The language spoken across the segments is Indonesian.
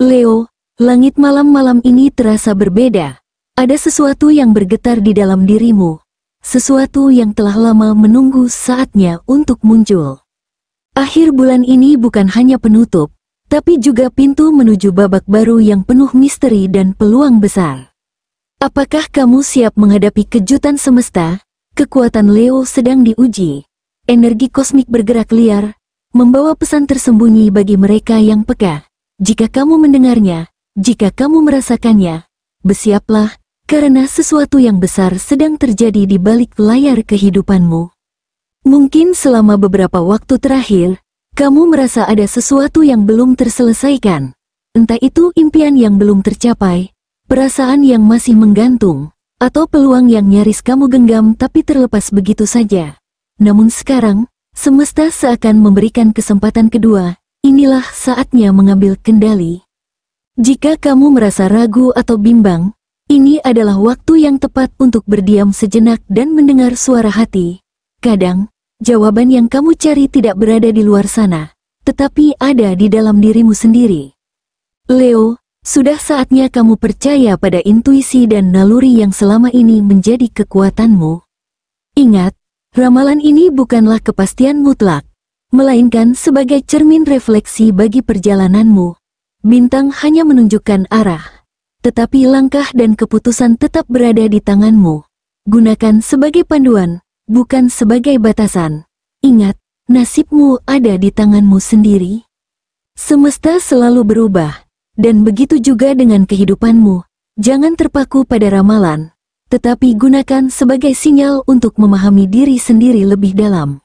Leo, langit malam-malam ini terasa berbeda. Ada sesuatu yang bergetar di dalam dirimu. Sesuatu yang telah lama menunggu saatnya untuk muncul. Akhir bulan ini bukan hanya penutup, tapi juga pintu menuju babak baru yang penuh misteri dan peluang besar. Apakah kamu siap menghadapi kejutan semesta? Kekuatan Leo sedang diuji. Energi kosmik bergerak liar, membawa pesan tersembunyi bagi mereka yang peka. Jika kamu mendengarnya, jika kamu merasakannya, bersiaplah, karena sesuatu yang besar sedang terjadi di balik layar kehidupanmu. Mungkin selama beberapa waktu terakhir, kamu merasa ada sesuatu yang belum terselesaikan. Entah itu impian yang belum tercapai, perasaan yang masih menggantung, atau peluang yang nyaris kamu genggam tapi terlepas begitu saja. Namun sekarang, semesta seakan memberikan kesempatan kedua. Inilah saatnya mengambil kendali. Jika kamu merasa ragu atau bimbang, ini adalah waktu yang tepat untuk berdiam sejenak dan mendengar suara hati. Kadang, jawaban yang kamu cari tidak berada di luar sana, tetapi ada di dalam dirimu sendiri. Leo, sudah saatnya kamu percaya pada intuisi dan naluri yang selama ini menjadi kekuatanmu. Ingat, ramalan ini bukanlah kepastian mutlak, melainkan sebagai cermin refleksi bagi perjalananmu. Bintang hanya menunjukkan arah, tetapi langkah dan keputusan tetap berada di tanganmu. Gunakan sebagai panduan, bukan sebagai batasan. Ingat, nasibmu ada di tanganmu sendiri. Semesta selalu berubah, dan begitu juga dengan kehidupanmu. Jangan terpaku pada ramalan, tetapi gunakan sebagai sinyal untuk memahami diri sendiri lebih dalam.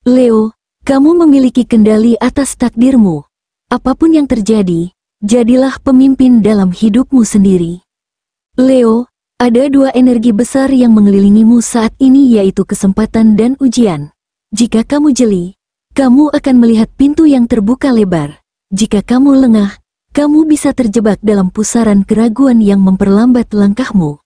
Leo, kamu memiliki kendali atas takdirmu. Apapun yang terjadi, jadilah pemimpin dalam hidupmu sendiri. Leo, ada dua energi besar yang mengelilingimu saat ini, yaitu kesempatan dan ujian. Jika kamu jeli, kamu akan melihat pintu yang terbuka lebar. Jika kamu lengah, kamu bisa terjebak dalam pusaran keraguan yang memperlambat langkahmu.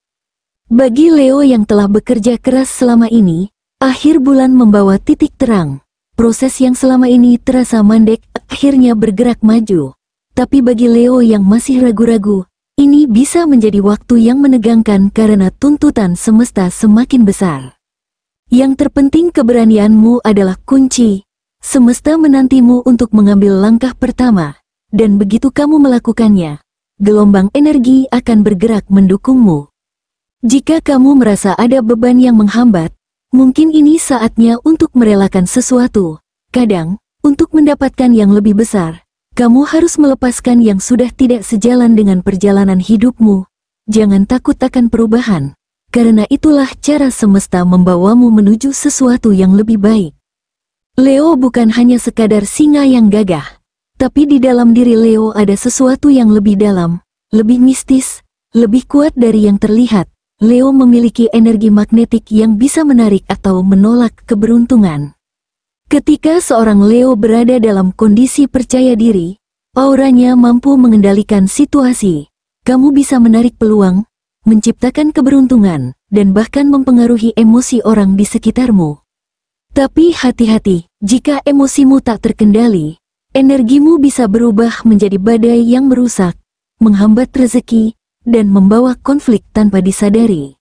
Bagi Leo yang telah bekerja keras selama ini, akhir bulan membawa titik terang. Proses yang selama ini terasa mandek akhirnya bergerak maju. Tapi bagi Leo yang masih ragu-ragu, ini bisa menjadi waktu yang menegangkan karena tuntutan semesta semakin besar. Yang terpenting keberanianmu adalah kunci. Semesta menantimu untuk mengambil langkah pertama, dan begitu kamu melakukannya, gelombang energi akan bergerak mendukungmu. Jika kamu merasa ada beban yang menghambat, mungkin ini saatnya untuk merelakan sesuatu. Kadang, untuk mendapatkan yang lebih besar, kamu harus melepaskan yang sudah tidak sejalan dengan perjalanan hidupmu. Jangan takut akan perubahan, karena itulah cara semesta membawamu menuju sesuatu yang lebih baik. Leo bukan hanya sekadar singa yang gagah, tapi di dalam diri Leo ada sesuatu yang lebih dalam, lebih mistis, lebih kuat dari yang terlihat. Leo memiliki energi magnetik yang bisa menarik atau menolak keberuntungan. Ketika seorang Leo berada dalam kondisi percaya diri, auranya mampu mengendalikan situasi. Kamu bisa menarik peluang, menciptakan keberuntungan, dan bahkan mempengaruhi emosi orang di sekitarmu. Tapi hati-hati, jika emosimu tak terkendali, energimu bisa berubah menjadi badai yang merusak, menghambat rezeki, dan membawa konflik tanpa disadari.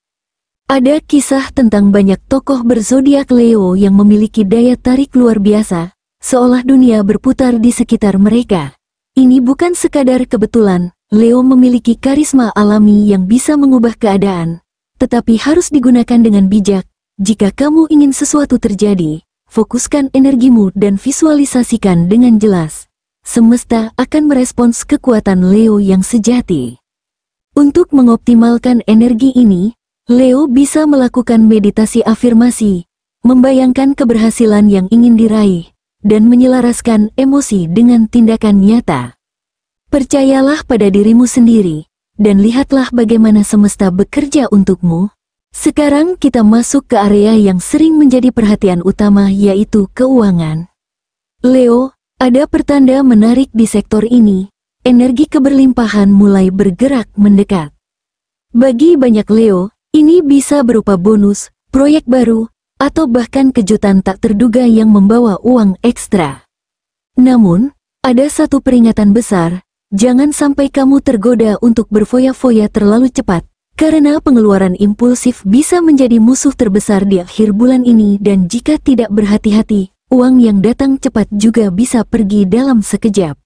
Ada kisah tentang banyak tokoh berzodiak Leo yang memiliki daya tarik luar biasa, seolah dunia berputar di sekitar mereka. Ini bukan sekadar kebetulan, Leo memiliki karisma alami yang bisa mengubah keadaan, tetapi harus digunakan dengan bijak. Jika kamu ingin sesuatu terjadi, fokuskan energimu dan visualisasikan dengan jelas. Semesta akan merespons kekuatan Leo yang sejati. Untuk mengoptimalkan energi ini, Leo bisa melakukan meditasi afirmasi, membayangkan keberhasilan yang ingin diraih, dan menyelaraskan emosi dengan tindakan nyata. Percayalah pada dirimu sendiri, dan lihatlah bagaimana semesta bekerja untukmu. Sekarang kita masuk ke area yang sering menjadi perhatian utama, yaitu keuangan. Leo, ada pertanda menarik di sektor ini. Energi keberlimpahan mulai bergerak mendekat. Bagi banyak Leo, ini bisa berupa bonus, proyek baru, atau bahkan kejutan tak terduga yang membawa uang ekstra. Namun, ada satu peringatan besar, Jangan sampai kamu tergoda untuk berfoya-foya terlalu cepat, karena pengeluaran impulsif bisa menjadi musuh terbesar di akhir bulan ini, dan jika tidak berhati-hati, uang yang datang cepat juga bisa pergi dalam sekejap.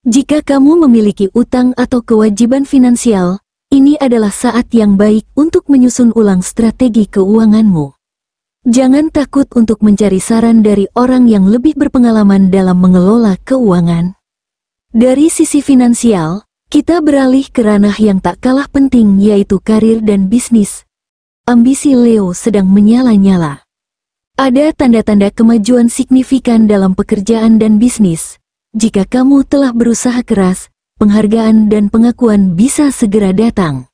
Jika kamu memiliki utang atau kewajiban finansial, ini adalah saat yang baik untuk menyusun ulang strategi keuanganmu. Jangan takut untuk mencari saran dari orang yang lebih berpengalaman dalam mengelola keuangan. Dari sisi finansial, kita beralih ke ranah yang tak kalah penting, yaitu karir dan bisnis. Ambisi Leo sedang menyala-nyala. Ada tanda-tanda kemajuan signifikan dalam pekerjaan dan bisnis. Jika kamu telah berusaha keras, penghargaan dan pengakuan bisa segera datang.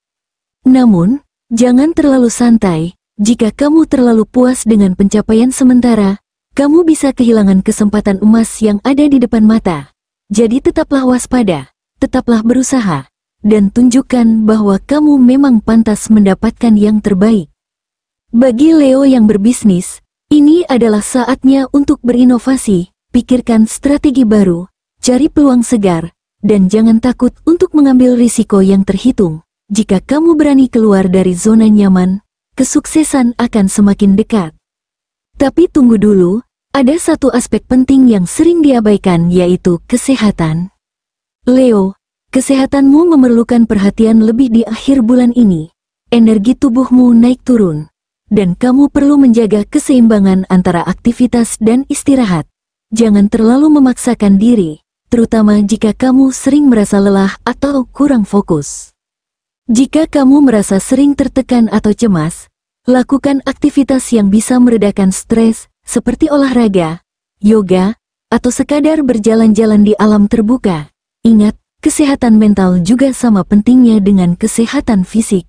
Namun, jangan terlalu santai. Jika kamu terlalu puas dengan pencapaian sementara, kamu bisa kehilangan kesempatan emas yang ada di depan mata. Jadi tetaplah waspada, tetaplah berusaha, dan tunjukkan bahwa kamu memang pantas mendapatkan yang terbaik. Bagi Leo yang berbisnis, ini adalah saatnya untuk berinovasi, pikirkan strategi baru, cari peluang segar, dan jangan takut untuk mengambil risiko yang terhitung. Jika kamu berani keluar dari zona nyaman, kesuksesan akan semakin dekat. Tapi tunggu dulu, ada satu aspek penting yang sering diabaikan, yaitu kesehatan. Leo, kesehatanmu memerlukan perhatian lebih di akhir bulan ini. Energi tubuhmu naik turun, dan kamu perlu menjaga keseimbangan antara aktivitas dan istirahat. Jangan terlalu memaksakan diri, terutama jika kamu sering merasa lelah atau kurang fokus. Jika kamu merasa sering tertekan atau cemas, lakukan aktivitas yang bisa meredakan stres, seperti olahraga, yoga, atau sekadar berjalan-jalan di alam terbuka. Ingat, kesehatan mental juga sama pentingnya dengan kesehatan fisik.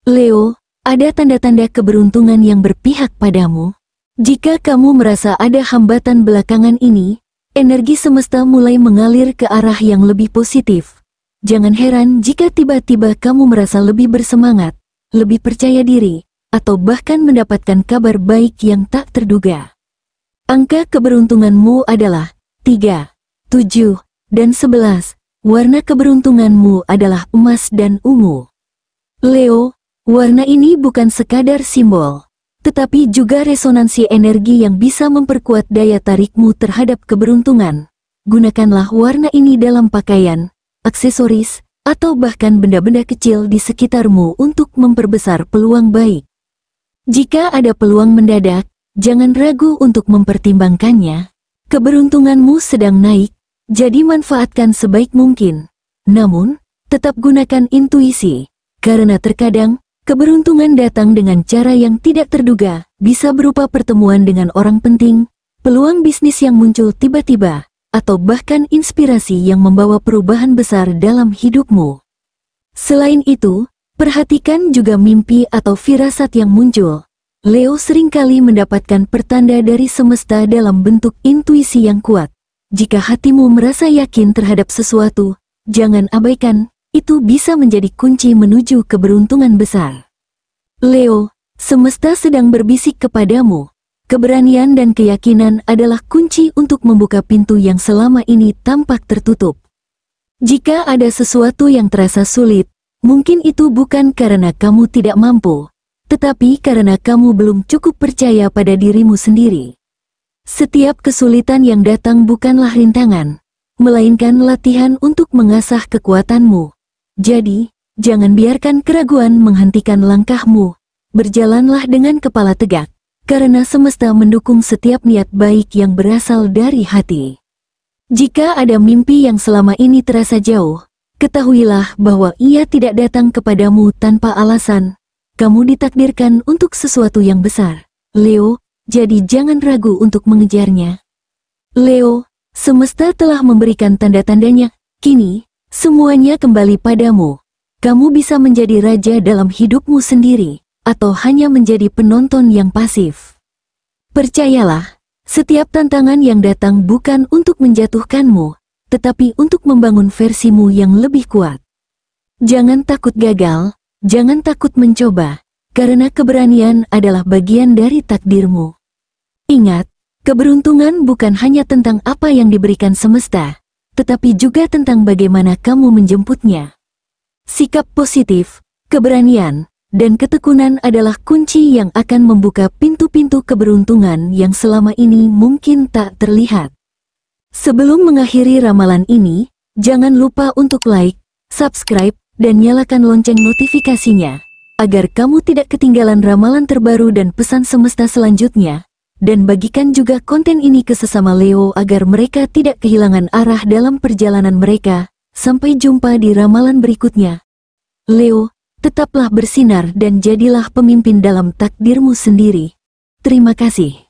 Leo, ada tanda-tanda keberuntungan yang berpihak padamu. Jika kamu merasa ada hambatan belakangan ini, energi semesta mulai mengalir ke arah yang lebih positif. Jangan heran jika tiba-tiba kamu merasa lebih bersemangat, lebih percaya diri, atau bahkan mendapatkan kabar baik yang tak terduga. Angka keberuntunganmu adalah 3, 7, dan 11. Warna keberuntunganmu adalah emas dan ungu. Leo, warna ini bukan sekadar simbol, tetapi juga resonansi energi yang bisa memperkuat daya tarikmu terhadap keberuntungan. Gunakanlah warna ini dalam pakaian, aksesoris, atau bahkan benda-benda kecil di sekitarmu untuk memperbesar peluang baik. Jika ada peluang mendadak, jangan ragu untuk mempertimbangkannya. Keberuntunganmu sedang naik, jadi manfaatkan sebaik mungkin. Namun, tetap gunakan intuisi, karena terkadang keberuntungan datang dengan cara yang tidak terduga, bisa berupa pertemuan dengan orang penting, peluang bisnis yang muncul tiba-tiba, atau bahkan inspirasi yang membawa perubahan besar dalam hidupmu. Selain itu, perhatikan juga mimpi atau firasat yang muncul. Leo seringkali mendapatkan pertanda dari semesta dalam bentuk intuisi yang kuat. Jika hatimu merasa yakin terhadap sesuatu, jangan abaikan. Itu bisa menjadi kunci menuju keberuntungan besar. Leo, semesta sedang berbisik kepadamu. Keberanian dan keyakinan adalah kunci untuk membuka pintu yang selama ini tampak tertutup. Jika ada sesuatu yang terasa sulit, mungkin itu bukan karena kamu tidak mampu, tetapi karena kamu belum cukup percaya pada dirimu sendiri. Setiap kesulitan yang datang bukanlah rintangan, melainkan latihan untuk mengasah kekuatanmu. Jadi, jangan biarkan keraguan menghentikan langkahmu. Berjalanlah dengan kepala tegak, karena semesta mendukung setiap niat baik yang berasal dari hati. Jika ada mimpi yang selama ini terasa jauh, ketahuilah bahwa ia tidak datang kepadamu tanpa alasan. Kamu ditakdirkan untuk sesuatu yang besar, Leo, jadi jangan ragu untuk mengejarnya. Leo, semesta telah memberikan tanda-tandanya. Kini, semuanya kembali padamu. Kamu bisa menjadi raja dalam hidupmu sendiri, atau hanya menjadi penonton yang pasif. Percayalah, setiap tantangan yang datang bukan untuk menjatuhkanmu, tetapi untuk membangun versimu yang lebih kuat. Jangan takut gagal, jangan takut mencoba, karena keberanian adalah bagian dari takdirmu. Ingat, keberuntungan bukan hanya tentang apa yang diberikan semesta, tetapi juga tentang bagaimana kamu menjemputnya. Sikap positif, keberanian, dan ketekunan adalah kunci yang akan membuka pintu-pintu keberuntungan yang selama ini mungkin tak terlihat. Sebelum mengakhiri ramalan ini, jangan lupa untuk like, subscribe, dan nyalakan lonceng notifikasinya, agar kamu tidak ketinggalan ramalan terbaru dan pesan semesta selanjutnya, dan bagikan juga konten ini ke sesama Leo agar mereka tidak kehilangan arah dalam perjalanan mereka. Sampai jumpa di ramalan berikutnya. Leo, tetaplah bersinar dan jadilah pemimpin dalam takdirmu sendiri. Terima kasih.